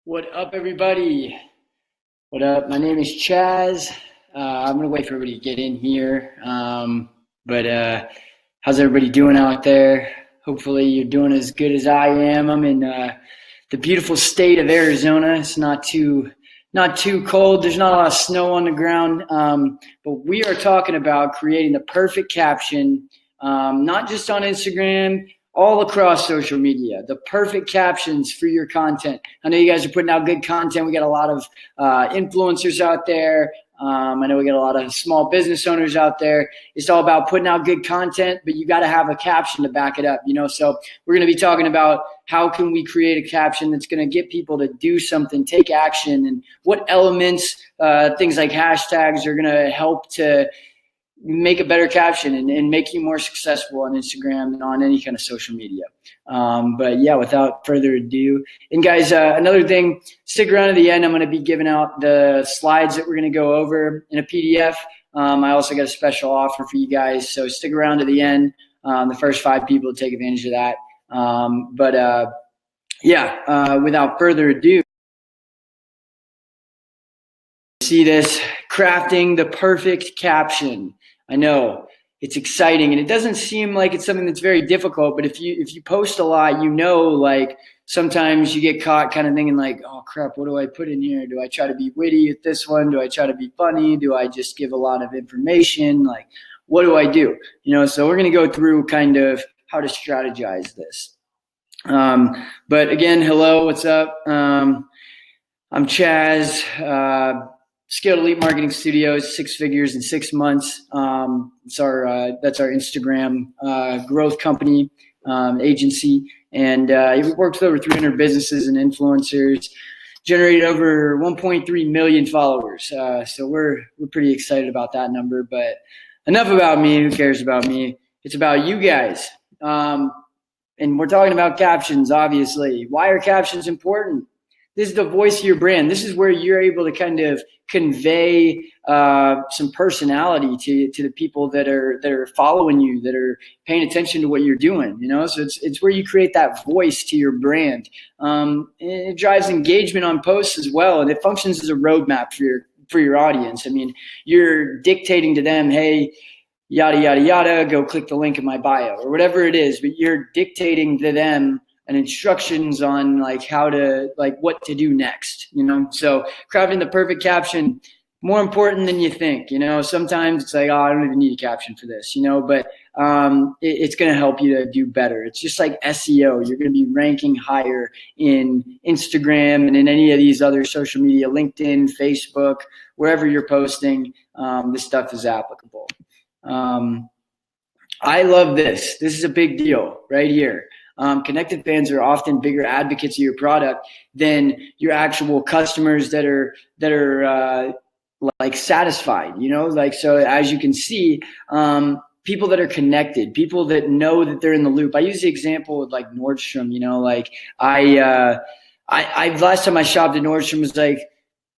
What up, everybody? What up? My name is Chaz. I'm gonna wait for everybody to get in here. But how's everybody doing out there? Hopefully, you're doing as good as I am. I'm in the beautiful state of Arizona. It's not too cold. There's not a lot of snow on the ground. But we are talking about creating the perfect caption, not just on Instagram, all across social media, the perfect captions for your content. I know you guys are putting out good content. We got a lot of influencers out there. I know we got a lot of small business owners out there. It's all about putting out good content, but you got to have a caption to back it up, So we're going to be talking about how can we create a caption that's going to get people to do something, take action, and what elements, things like hashtags are going to help to make a better caption and make you more successful on Instagram and on any kind of social media. But yeah, without further ado, and guys, another thing, stick around to the end. I'm going to be giving out the slides that we're going to go over in a PDF. I also got a special offer for you guys, so stick around to the end. The first 5 people to take advantage of that. Without further ado, see this, crafting the perfect caption. I know it's exciting and it doesn't seem like it's something that's very difficult, but if you post a lot, like sometimes you get caught kind of thinking like, oh crap, what do I put in here? Do I try to be witty with this one? Do I try to be funny? Do I just give a lot of information? Like, what do I do? So we're going to go through kind of how to strategize this. But again, hello, what's up? I'm Chaz, Scaled Elite Marketing Studios, 6 figures in 6 months. That's our Instagram growth company, agency, and we've worked with over 300 businesses and influencers, generated over 1.3 million followers. So we're pretty excited about that number. But enough about me. Who cares about me? It's about you guys. And we're talking about captions, obviously. Why are captions important? This is the voice of your brand. This is where you're able to kind of convey some personality to the people that are following you, that are paying attention to what you're doing. So it's where you create that voice to your brand. And it drives engagement on posts as well, and it functions as a roadmap for your audience. I mean, you're dictating to them, hey, yada yada yada, go click the link in my bio or whatever it is, but you're dictating to them and instructions on what to do next, So crafting the perfect caption, more important than you think, Sometimes it's like, oh, I don't even need a caption for this, but it's going to help you to do better. It's just like SEO. You're going to be ranking higher in Instagram and in any of these other social media, LinkedIn, Facebook, wherever you're posting, this stuff is applicable. I love this. This is a big deal right here. Connected fans are often bigger advocates of your product than your actual customers that are satisfied, so as you can see, people that are connected, people that know that they're in the loop. I use the example with Nordstrom, I last time I shopped at Nordstrom was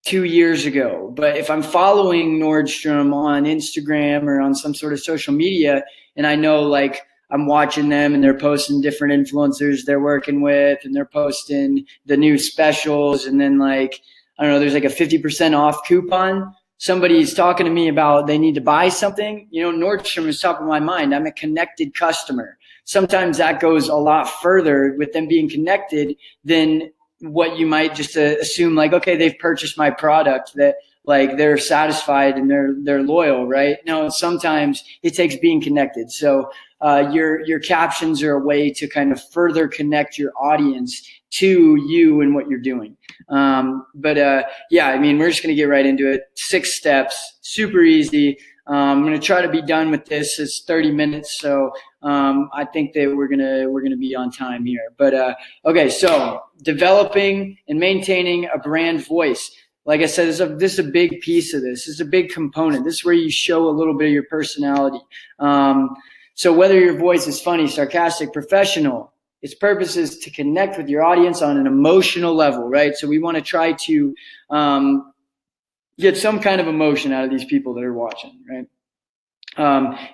2 years ago, but if I'm following Nordstrom on Instagram or on some sort of social media and I know I'm watching them and they're posting different influencers they're working with and they're posting the new specials. And then I don't know, there's a 50% off coupon. Somebody's talking to me about they need to buy something. Nordstrom is top of my mind. I'm a connected customer. Sometimes that goes a lot further with them being connected than what you might just assume okay, they've purchased my product, that they're satisfied and they're loyal, right? No, sometimes it takes being connected. So your captions are a way to kind of further connect your audience to you and what you're doing. We're just going to get right into it. 6 steps, super easy. I'm going to try to be done with this. It's 30 minutes. So I think that we're going to be on time here. But okay, so developing and maintaining a brand voice. Like I said, this is a big piece of this. This is a big component. This is where you show a little bit of your personality. So whether your voice is funny, sarcastic, professional, its purpose is to connect with your audience on an emotional level, right? So we want to try to get some kind of emotion out of these people that are watching, right?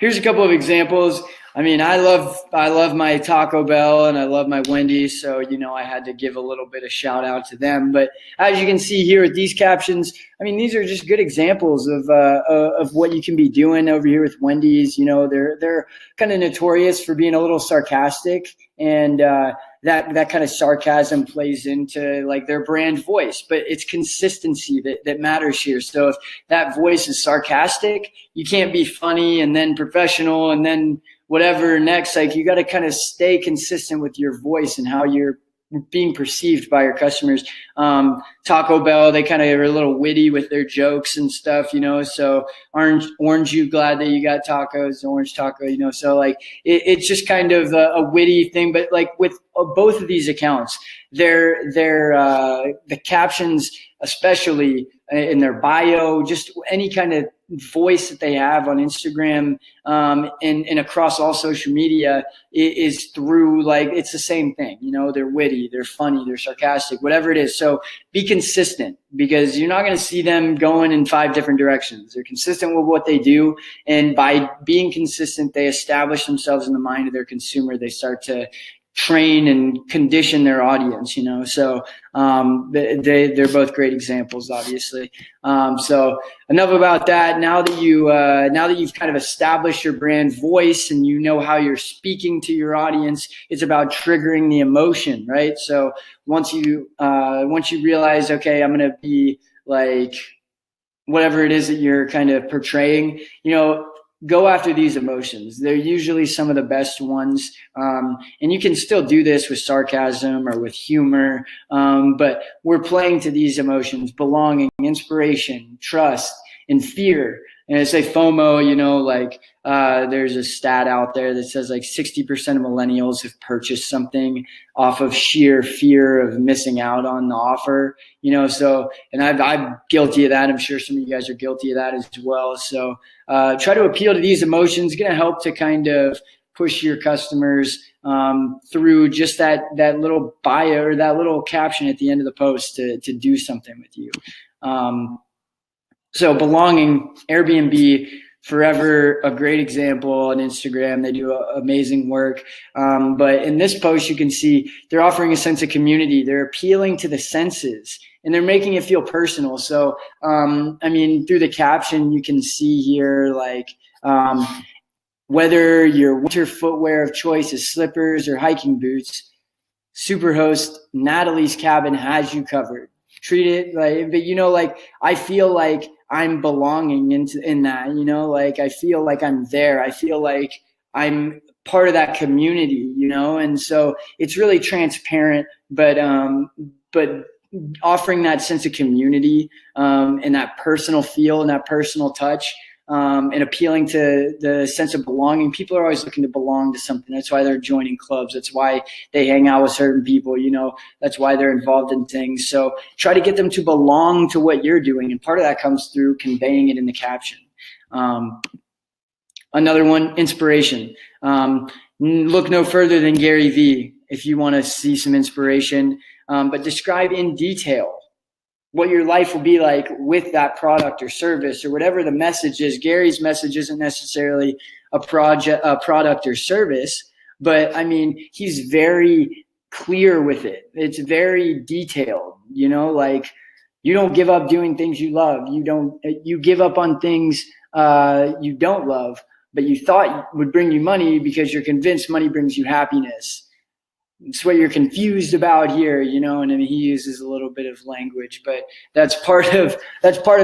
Here's a couple of examples. I mean, I love my Taco Bell and I love my Wendy's, so I had to give a little bit of shout out to them. But as you can see here with these captions, I mean, these are just good examples of what you can be doing over here with Wendy's. They're kind of notorious for being a little sarcastic, and that kind of sarcasm plays into like their brand voice, but it's consistency that matters here. So if that voice is sarcastic, you can't be funny and then professional and then whatever next. Like, you got to kind of stay consistent with your voice and how you're being perceived by your customers. Taco Bell, they kind of are a little witty with their jokes and stuff, so orange you glad that you got tacos, orange taco, so like it's just kind of a witty thing. But like with both of these accounts, they're the captions, especially in their bio, just any kind of voice that they have on Instagram and across all social media is through, like, it's the same thing. They're witty, they're funny, they're sarcastic, whatever it is. So be consistent, because you're not going to see them going in 5 different directions. They're consistent with what they do, and by being consistent, they establish themselves in the mind of their consumer. They start to train and condition their audience, so they're both great examples, obviously. So enough about that. Now that you've kind of established your brand voice and you know how you're speaking to your audience, it's about triggering the emotion, right? So once you realize, okay, I'm going to be like whatever it is that you're kind of portraying, go after these emotions. They're usually some of the best ones. And you can still do this with sarcasm or with humor. But we're playing to these emotions: belonging, inspiration, trust, and fear. And I say FOMO, there's a stat out there that says like 60% of millennials have purchased something off of sheer fear of missing out on the offer, so, and I'm guilty of that. I'm sure some of you guys are guilty of that as well. So try to appeal to these emotions. It's going to help to kind of push your customers through just that little bio or that little caption at the end of the post to do something with you. So belonging, Airbnb, forever a great example on Instagram. They do amazing work. But in this post, you can see they're offering a sense of community. They're appealing to the senses, and they're making it feel personal. So, through the caption, you can see here, like, whether your winter footwear of choice is slippers or hiking boots, Superhost Natalie's Cabin has you covered. Treat it like, but I feel like I'm belonging in that, like I feel like I'm there. I feel like I'm part of that community, and so it's really transparent, but offering that sense of community and that personal feel and that personal touch. And appealing to the sense of belonging. People are always looking to belong to something. That's why they're joining clubs. That's why they hang out with certain people. That's why they're involved in things. So try to get them to belong to what you're doing. And part of that comes through conveying it in the caption. Another one, inspiration. Look no further than Gary Vee if you want to see some inspiration. But describe in detail what your life will be like with that product or service or whatever the message is. Gary's message isn't necessarily a product or service, but he's very clear with it. It's very detailed, like you don't give up doing things you love. You give up on things you don't love, but you thought would bring you money because you're convinced money brings you happiness. It's what you're confused about here, and he uses a little bit of language, but that's part of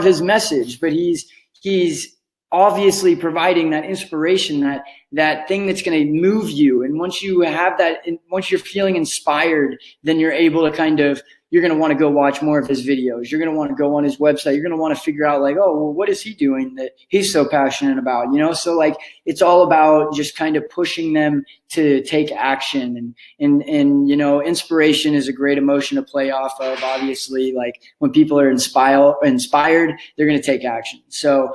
his message. But he's obviously providing that inspiration, that thing that's going to move you. And once you have that, once you're feeling inspired, then you're able to you're going to want to go watch more of his videos. You're going to want to go on his website. You're going to want to figure out, like, oh, well, what is he doing that he's so passionate about, So like, it's all about just kind of pushing them to take action. And inspiration is a great emotion to play off of. Obviously, like when people are inspired, they're going to take action. So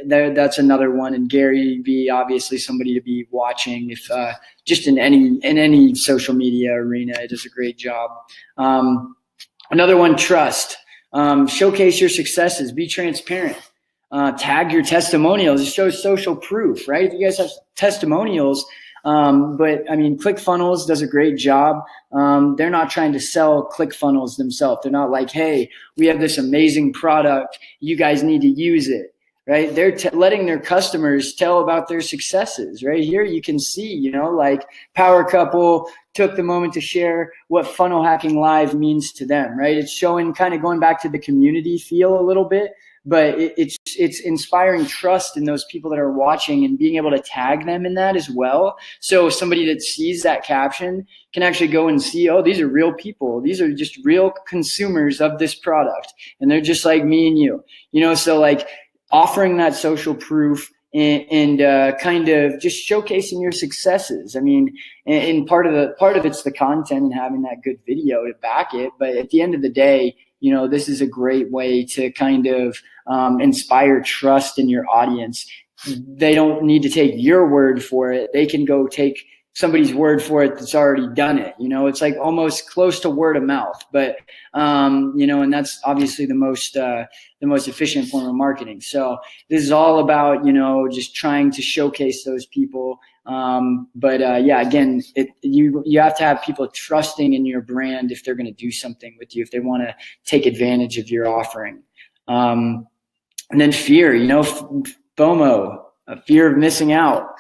that's another one. And Gary Vee, obviously somebody to be watching if just in any social media arena. It does a great job. Another one, trust. Showcase your successes. Be transparent. Tag your testimonials. It shows social proof, right? If you guys have testimonials, but I mean, ClickFunnels does a great job. They're not trying to sell ClickFunnels themselves. They're not like, hey, we have this amazing product, you guys need to use it, right? They're letting their customers tell about their successes. Right here you can see, you know, like Power Couple took the moment to share what Funnel Hacking Live means to them, right? It's showing, kind of going back to the community feel a little bit, but it's inspiring trust in those people that are watching and being able to tag them in that as well. So somebody that sees that caption can actually go and see, oh, these are real people. These are just real consumers of this product, and they're just like me and you, you know. So like offering that social proof and kind of just showcasing your successes. I mean, and part of it's the content and having that good video to back it. But at the end of the day, you know, this is a great way to kind of inspire trust in your audience. They don't need to take your word for it. They can go take somebody's word for it that's already done it. You know, it's like almost close to word of mouth, but you know, and that's obviously the most efficient form of marketing. So this is all about, you know, just trying to showcase those people. Yeah, again, you have to have people trusting in your brand if they're going to do something with you, if they want to take advantage of your offering. And then fear, you know, FOMO, a fear of missing out.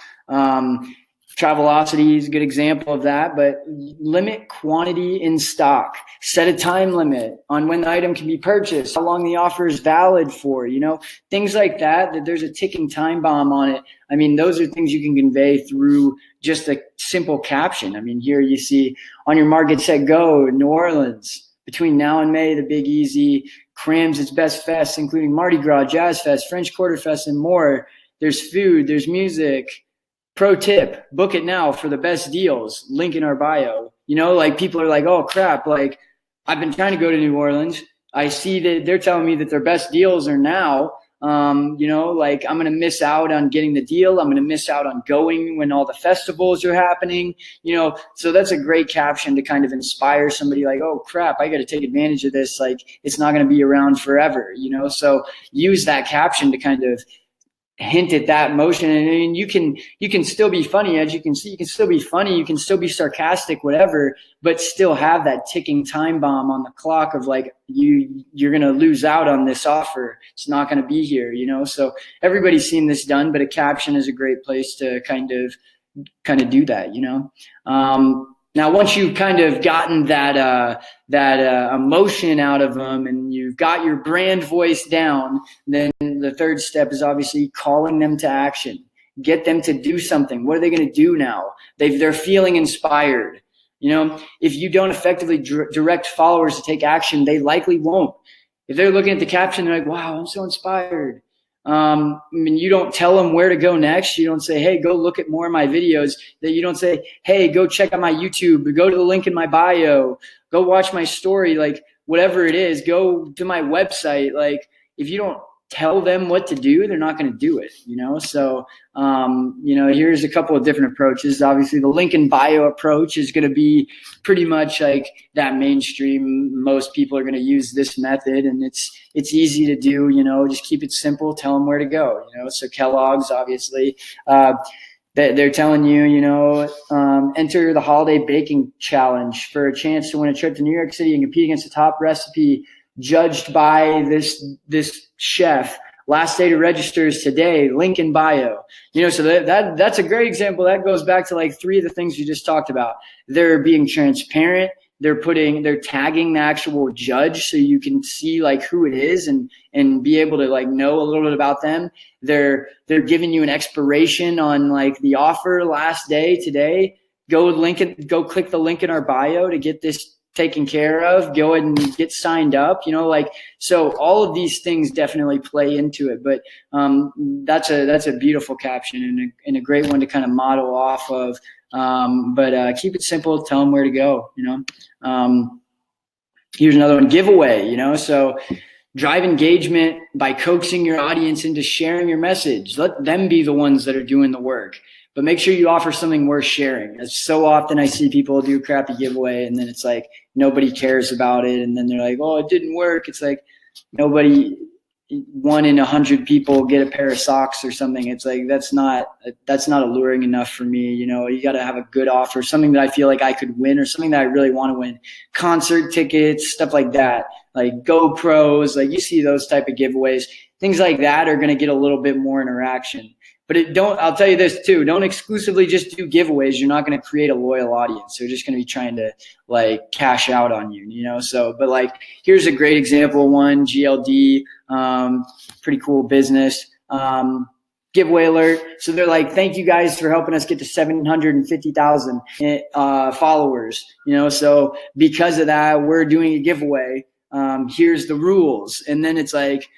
Travelocity is a good example of that, but limit quantity in stock. Set a time limit on when the item can be purchased, how long the offer is valid for, you know, things like that, that there's a ticking time bomb on it. I mean, those are things you can convey through just a simple caption. I mean, here you see, on your mark, get set, go, New Orleans. Between now and May, the Big Easy crams its best fests, including Mardi Gras, Jazz Fest, French Quarter Fest, and more. There's food, there's music. Pro tip, book it now for the best deals. Link in our bio. You know, like people are like, oh crap, like I've been trying to go to New Orleans. I see that they're telling me that their best deals are now. You know, like I'm going to miss out on getting the deal. I'm going to miss out on going when all the festivals are happening, you know. So that's a great caption to kind of inspire somebody like, oh crap, I got to take advantage of this. Like it's not going to be around forever, you know. So use that caption to kind of hint at that motion. And I mean, you can still be funny, as you can see, you can still be funny, you can still be sarcastic, whatever, but still have that ticking time bomb on the clock of like, you're going to lose out on this offer. It's not going to be here, you know? So everybody's seen this done, but a caption is a great place to kind of do that, you know? Now, once you've kind of gotten that emotion out of them and you've got your brand voice down, then the third step is obviously calling them to action. Get them to do something. What are they going to do now? They're feeling inspired. You know, if you don't effectively direct followers to take action, they likely won't. If they're looking at the caption, they're like, wow, I'm so inspired. I mean, you don't tell them where to go next. You don't say, hey, go look at more of my videos. That you don't say, hey, go check out my YouTube, go to the link in my bio, go watch my story, like whatever it is, go to my website. Like if you don't tell them what to do, they're not going to do it, you know? So, you know, here's a couple of different approaches. Obviously the link in bio approach is going to be pretty much like that mainstream. Most people are going to use this method, and it's easy to do, you know, just keep it simple, tell them where to go, you know? So Kellogg's obviously, they're telling you, you know, enter the holiday baking challenge for a chance to win a trip to New York City and compete against the top recipe judged by this chef. Last day to register is today. Link in bio. You know, so that's a great example. That goes back to like three of the things you just talked about. They're being transparent. They're tagging the actual judge so you can see like who it is and be able to like know a little bit about them. They're giving you an expiration on like the offer, last day today. Go click the link in our bio to get this taken care of. Go ahead and get signed up, you know, like, so all of these things definitely play into it, but that's a beautiful caption and a great one to kind of model off of. But keep it simple, tell them where to go, you know. Here's another one, giveaway, you know, so drive engagement by coaxing your audience into sharing your message. Let them be the ones that are doing the work. But make sure you offer something worth sharing. As so often I see people do a crappy giveaway and then it's like nobody cares about it. And then they're like, oh, it didn't work. It's like nobody 1 in 100 people get a pair of socks or something. It's like, that's not alluring enough for me. You know, you got to have a good offer, something that I feel like I could win, or something that I really want to win. Concert tickets, stuff like that, like GoPros, like you see those type of giveaways, things like that are going to get a little bit more interaction. But I'll tell you this too, don't exclusively just do giveaways. You're not going to create a loyal audience. They're just going to be trying to like cash out on you, you know? So, but like, here's a great example one, GLD, pretty cool business, giveaway alert. So they're like, thank you guys for helping us get to 750,000 followers, you know? So because of that, we're doing a giveaway. Here's the rules. And then it's like,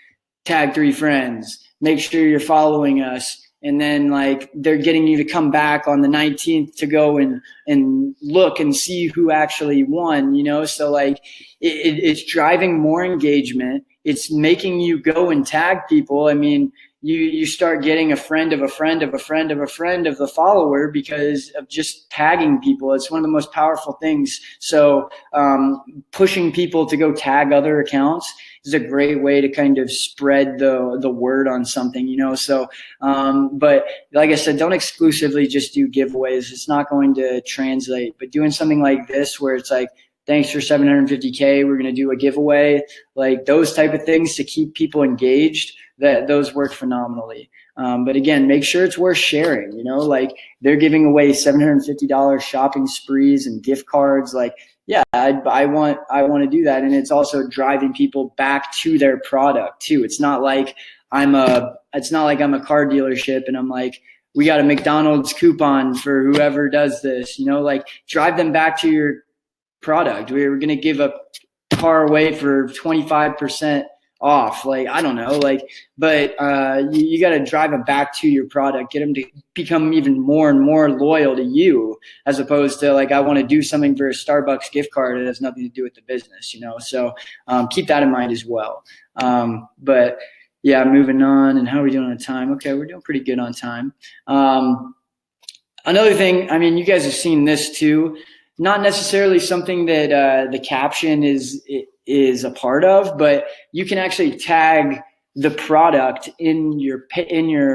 tag 3 friends, make sure you're following us. And then like they're getting you to come back on the 19th to go and look and see who actually won, you know? So like it's driving more engagement. It's making you go and tag people. I mean, you start getting a friend of a friend of a friend of a friend of the follower because of just tagging people. It's one of the most powerful things. So pushing people to go tag other accounts is a great way to kind of spread the word on something, you know? So, but like I said, don't exclusively just do giveaways. It's not going to translate, but doing something like this where it's like, thanks for 750K, we're going to do a giveaway, like those type of things to keep people engaged, those work phenomenally. But again, make sure it's worth sharing, you know, like they're giving away $750 shopping sprees and gift cards. Like, yeah, I want to do that. And it's also driving people back to their product too. It's not like I'm a car dealership and I'm like, we got a McDonald's coupon for whoever does this, you know, like drive them back to your product. We're going to give a car away for 25% off. Like, I don't know, like, but you got to drive them back to your product, get them to become even more and more loyal to you, as opposed to like, I want to do something for a Starbucks gift card that has nothing to do with the business, you know? So keep that in mind as well. But yeah, moving on. And how are we doing on time? Okay, we're doing pretty good on time. Another thing, I mean, you guys have seen this too. Not necessarily something that the caption is a part of, but you can actually tag the product in your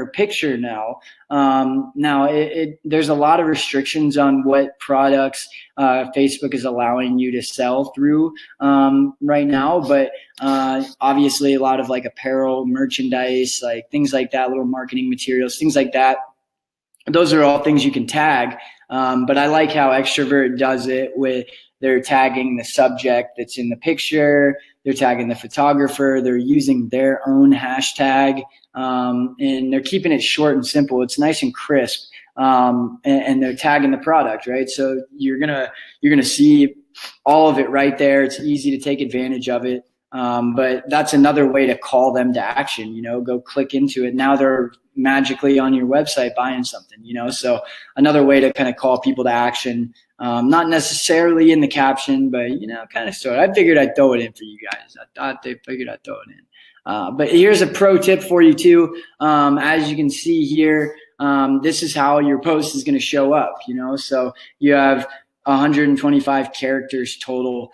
picture now. There's a lot of restrictions on what products Facebook is allowing you to sell through right now, but obviously a lot of like apparel, merchandise, like things like that, little marketing materials, things like that. Those are all things you can tag. But I like how Extrovert does it with they're tagging the subject that's in the picture, they're tagging the photographer, they're using their own hashtag, and they're keeping it short and simple. It's nice and crisp, and they're tagging the product, right? So you're gonna see all of it right there. It's easy to take advantage of it. But that's another way to call them to action, you know, go click into it. Now they're magically on your website buying something, you know, so another way to kind of call people to action, not necessarily in the caption, but, you know, kind of sort of. I figured I'd throw it in for you guys. I thought they figured I'd throw it in. But here's a pro tip for you too. As you can see here, this is how your post is going to show up, you know, so you have 125 characters total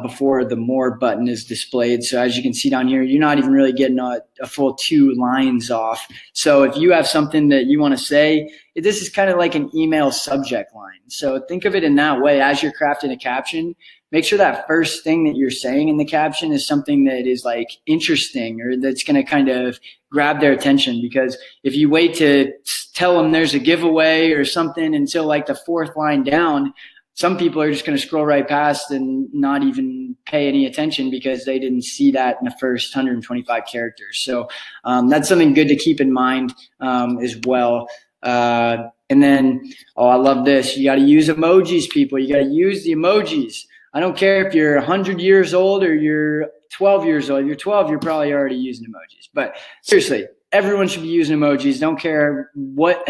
before the more button is displayed. So as you can see down here, you're not even really getting a full 2 lines off. So if you have something that you want to say, this is kind of like an email subject line. So think of it in that way. As you're crafting a caption, make sure that first thing that you're saying in the caption is something that is like interesting or that's going to kind of grab their attention. Because if you wait to tell them there's a giveaway or something until like the 4th line down, some people are just going to scroll right past and not even pay any attention because they didn't see that in the first 125 characters. So that's something good to keep in mind as well. And then, I love this. You got to use emojis, people. You got to use the emojis. I don't care if you're 100 years old or you're 12 years old. If you're 12, you're probably already using emojis. But seriously, everyone should be using emojis. Don't care what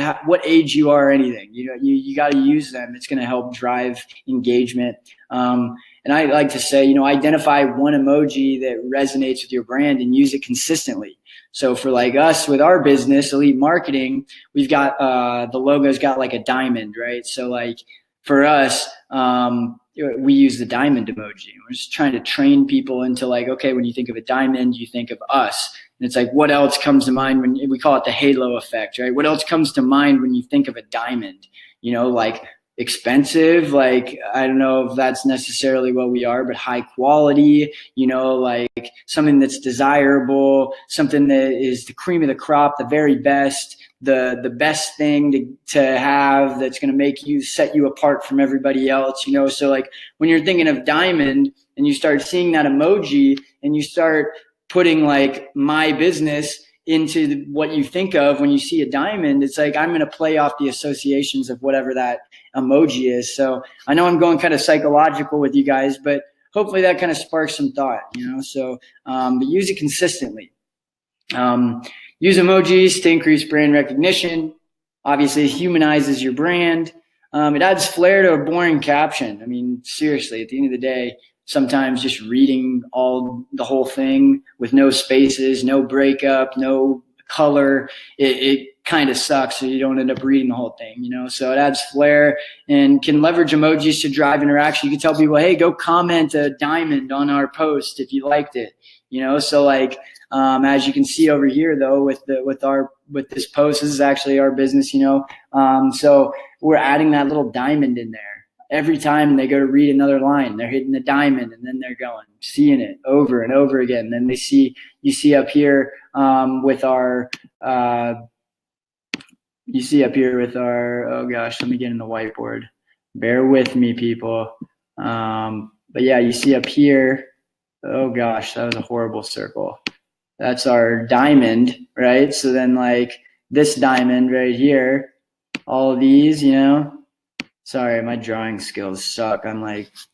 age you are or anything. You know, you got to use them. It's going to help drive engagement. And I like to say, you know, identify one emoji that resonates with your brand and use it consistently. So for like us with our business, Elite Marketing, we've got the logo's got like a diamond, right? So like for us, we use the diamond emoji. We're just trying to train people into like, okay, when you think of a diamond, you think of us. And it's like, what else comes to mind when we call it the halo effect, right? What else comes to mind when you think of a diamond? Like expensive, like, I don't know if that's necessarily what we are, but high quality, like something that's desirable, something that is the cream of the crop, the very best, the best thing to have that's going to set you apart from everybody else, So like when you're thinking of diamond and you start seeing that emoji and you start putting like my business into what you think of when you see a diamond, it's like I'm going to play off the associations of whatever that emoji is. So I know I'm going kind of psychological with you guys, but hopefully that kind of sparks some thought, So, but use it consistently. Use emojis to increase brand recognition. Obviously, it humanizes your brand. It adds flair to a boring caption. I mean, seriously, at the end of the day, sometimes just reading the whole thing with no spaces, no breakup, no color, it kind of sucks. So you don't end up reading the whole thing, So it adds flair and can leverage emojis to drive interaction. You can tell people, hey, go comment a diamond on our post if you liked it, So like, as you can see over here though, with this post, this is actually our business, so we're adding that little diamond in there. Every time they go to read another line, they're hitting the diamond and then they're seeing it over and over again. And then you see up here with our, oh gosh, let me get in the whiteboard. Bear with me, people. But yeah, you see up here, oh gosh, that was a horrible circle. That's our diamond, right? So then like this diamond right here, all of these, Sorry, my drawing skills suck. It's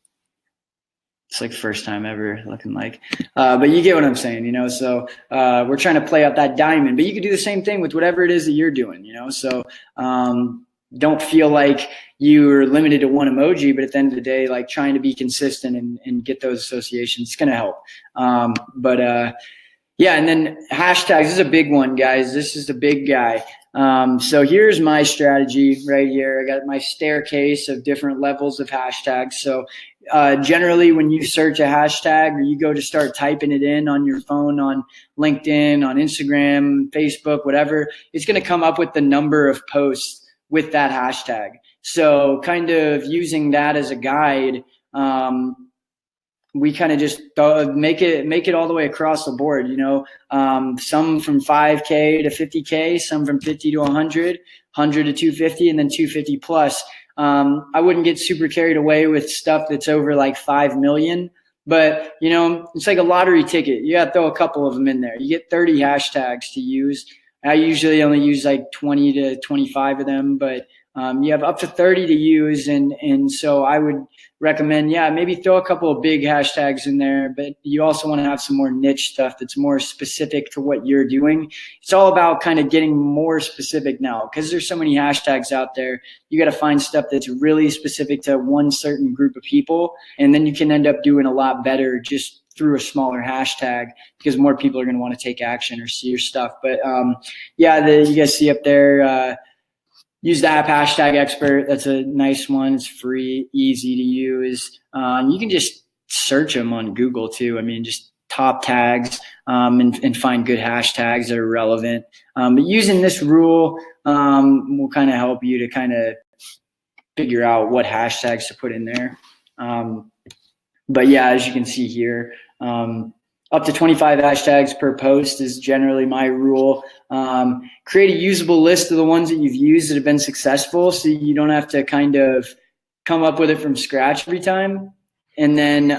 like first time ever looking like, but you get what I'm saying, So we're trying to play out that diamond, but you can do the same thing with whatever it is that you're doing, So don't feel like you're limited to one emoji, but at the end of the day, like trying to be consistent and get those associations, it's going to help. Yeah, and then hashtags, this is a big one, guys. This is the big guy. So here's my strategy right here. I got my staircase of different levels of hashtags. So generally when you search a hashtag or you go to start typing it in on your phone, on LinkedIn, on Instagram, Facebook, whatever, it's going to come up with the number of posts with that hashtag. So kind of using that as a guide, we kind of just make it all the way across the board, some from 5K to 50K, some from 50 to 100, 100 to 250, and then 250 plus. I wouldn't get super carried away with stuff that's over like 5 million, but it's like a lottery ticket. You got to throw a couple of them in there. You get 30 hashtags to use. I usually only use like 20 to 25 of them, but you have up to 30 to use. And so I would recommend, maybe throw a couple of big hashtags in there, but you also want to have some more niche stuff that's more specific to what you're doing. It's all about kind of getting more specific now because there's so many hashtags out there. You got to find stuff that's really specific to one certain group of people. And then you can end up doing a lot better just through a smaller hashtag because more people are going to want to take action or see your stuff. But you guys see up there, use the app hashtag expert. That's a nice one. It's free, easy to use. You can just search them on Google too. I mean, just top tags and find good hashtags that are relevant. But using this rule will kind of help you to kind of figure out what hashtags to put in there. But yeah, as you can see here, up to 25 hashtags per post is generally my rule. Create a usable list of the ones that you've used that have been successful so you don't have to kind of come up with it from scratch every time. And then,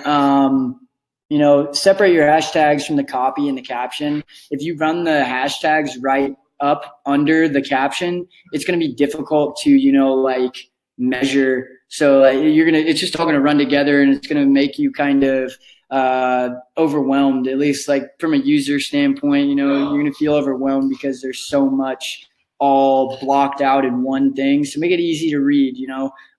separate your hashtags from the copy and the caption. If you run the hashtags right up under the caption, it's going to be difficult to, measure. So it's just all going to run together and it's going to make you kind of overwhelmed, at least like from a user standpoint. You're going to feel overwhelmed because there's so much all blocked out in one thing. So make it easy to read,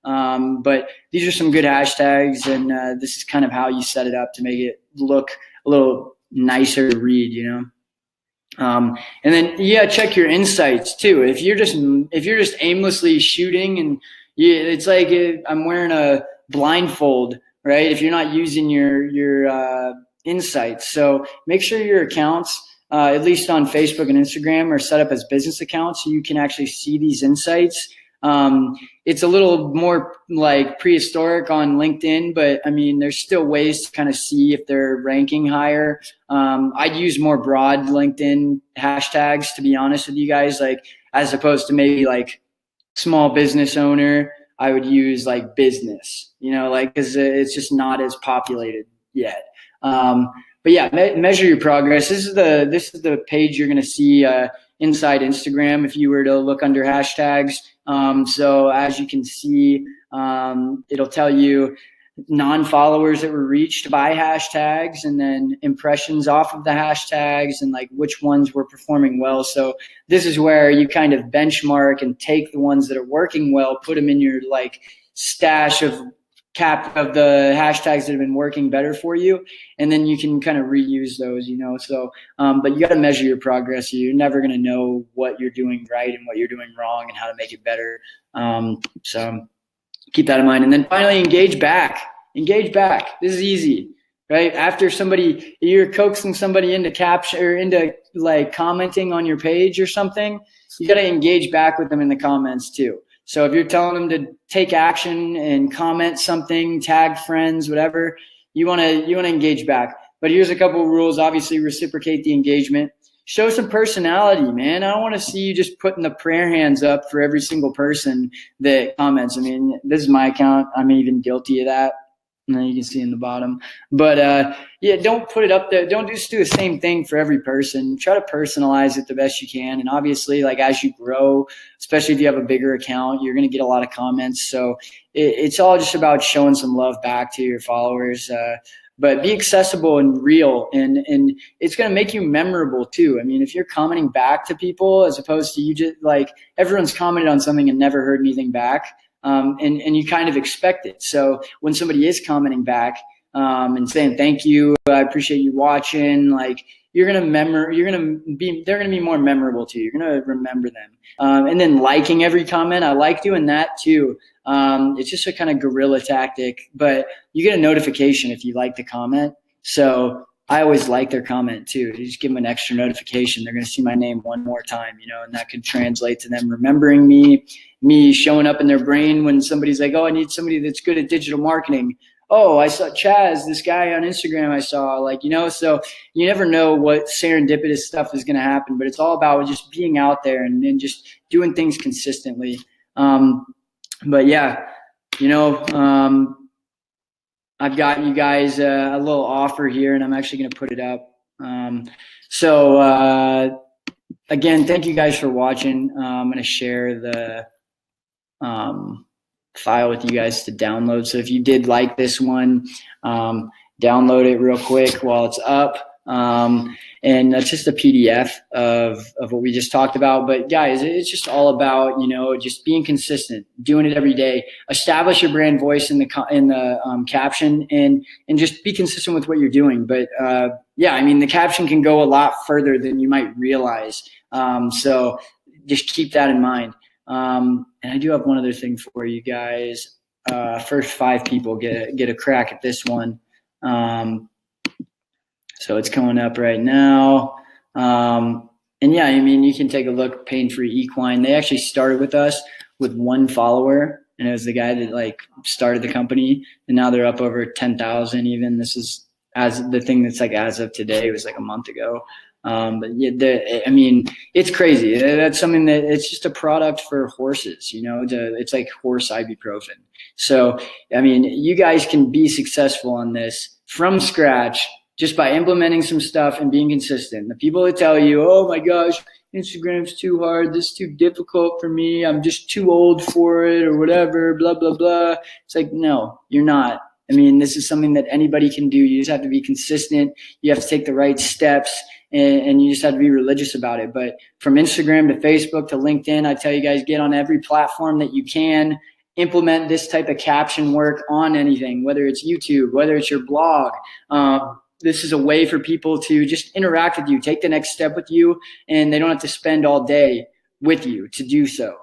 but these are some good hashtags and this is kind of how you set it up to make it look a little nicer to read, and then check your insights too. If you're just aimlessly shooting and it's like I'm wearing a blindfold, right? If you're not using your insights. So make sure your accounts, at least on Facebook and Instagram, are set up as business accounts so you can actually see these insights. It's a little more like prehistoric on LinkedIn, but I mean, there's still ways to kind of see if they're ranking higher. I'd use more broad LinkedIn hashtags, to be honest with you guys, like as opposed to maybe like small business owner, I would use like business, like, cause it's just not as populated yet. But yeah, measure your progress. This is the page you're going to see, inside Instagram if you were to look under hashtags. So as you can see, it'll tell you non-followers that were reached by hashtags, and then impressions off of the hashtags, and like which ones were performing well. So this is where you kind of benchmark and take the ones that are working well, put them in your like stash of the hashtags that have been working better for you, and then you can kind of reuse those, so but you got to measure your progress. You're never going to know what you're doing right and what you're doing wrong and how to make it better. So keep that in mind. And then finally, engage back. This is easy, right? After you're coaxing somebody into caption or into like commenting on your page or something, you got to engage back with them in the comments too. So if you're telling them to take action and comment something, tag friends, whatever, you want to engage back. But here's a couple of rules. Obviously, reciprocate the engagement. Show some personality, man. I don't want to see you just putting the prayer hands up for every single person that comments. I mean, this is my account. I'm even guilty of that. And you can see in the bottom. But yeah, don't put it up there. Don't just do the same thing for every person. Try to personalize it the best you can. And obviously, like as you grow, especially if you have a bigger account, you're going to get a lot of comments. So it's all just about showing some love back to your followers. But be accessible and real, and it's going to make you memorable too. I mean, if you're commenting back to people as opposed to you just like everyone's commented on something and never heard anything back. And you kind of expect it. So when somebody is commenting back and saying thank you, I appreciate you watching, like they're gonna be more memorable to you. You're gonna remember them. And then liking every comment, I like doing that too. It's just a kind of guerrilla tactic, but you get a notification if you like the comment. So I always like their comment too. You just give them an extra notification. They're going to see my name one more time, and that could translate to them remembering me showing up in their brain when somebody's like, oh, I need somebody that's good at digital marketing. Oh, I saw Chaz, this guy on Instagram I saw, so you never know what serendipitous stuff is going to happen, but it's all about just being out there and just doing things consistently. But yeah, I've got you guys a little offer here, and I'm actually going to put it up. Again, thank you guys for watching. I'm going to share the file with you guys to download. So if you did like this one, download it real quick while it's up. And that's just a PDF of what we just talked about. But guys, it's just all about, just being consistent, doing it every day, establish your brand voice in the caption, and just be consistent with what you're doing. But yeah, I mean, the caption can go a lot further than you might realize. So just keep that in mind. And I do have one other thing for you guys. First 5 people get a crack at this one. So it's coming up right now. And yeah, I mean, you can take a look, Pain-Free Equine. They actually started with us with 1 follower, and it was the guy that started the company, and now they're up over 10,000 even. This is as the thing that's as of today. It was a month ago. But yeah, I mean, it's crazy. That's something that it's just a product for horses, it's like horse ibuprofen. So, I mean, you guys can be successful on this from scratch just by implementing some stuff and being consistent. The people that tell you, oh my gosh, Instagram's too hard, this is too difficult for me, I'm just too old for it or whatever, blah, blah, blah. It's no, you're not. I mean, this is something that anybody can do. You just have to be consistent. You have to take the right steps, and you just have to be religious about it. But from Instagram to Facebook to LinkedIn, I tell you guys, get on every platform that you can. Implement this type of caption work on anything, whether it's YouTube, whether it's your blog. This is a way for people to just interact with you, take the next step with you, and they don't have to spend all day with you to do so,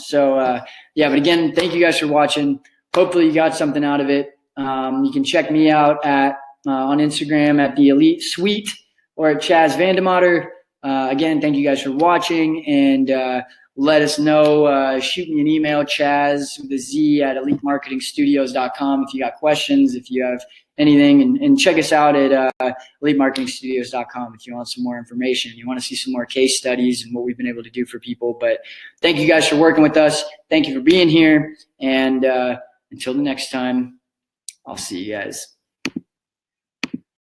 So, yeah, but again, thank you guys for watching. hopefully you got something out of it. You can check me out at on Instagram at the Elite Suite or at Chaz Vandemotter. Again, thank you guys for watching, and let us know. Shoot me an email, Chaz with a Z at elitemarketingstudios.com if you got questions, if you have anything, and check us out at elitemarketingstudios.com if you want some more information. You want to see some more case studies and what we've been able to do for people. But thank you guys for working with us. Thank you for being here. And until the next time, I'll see you guys.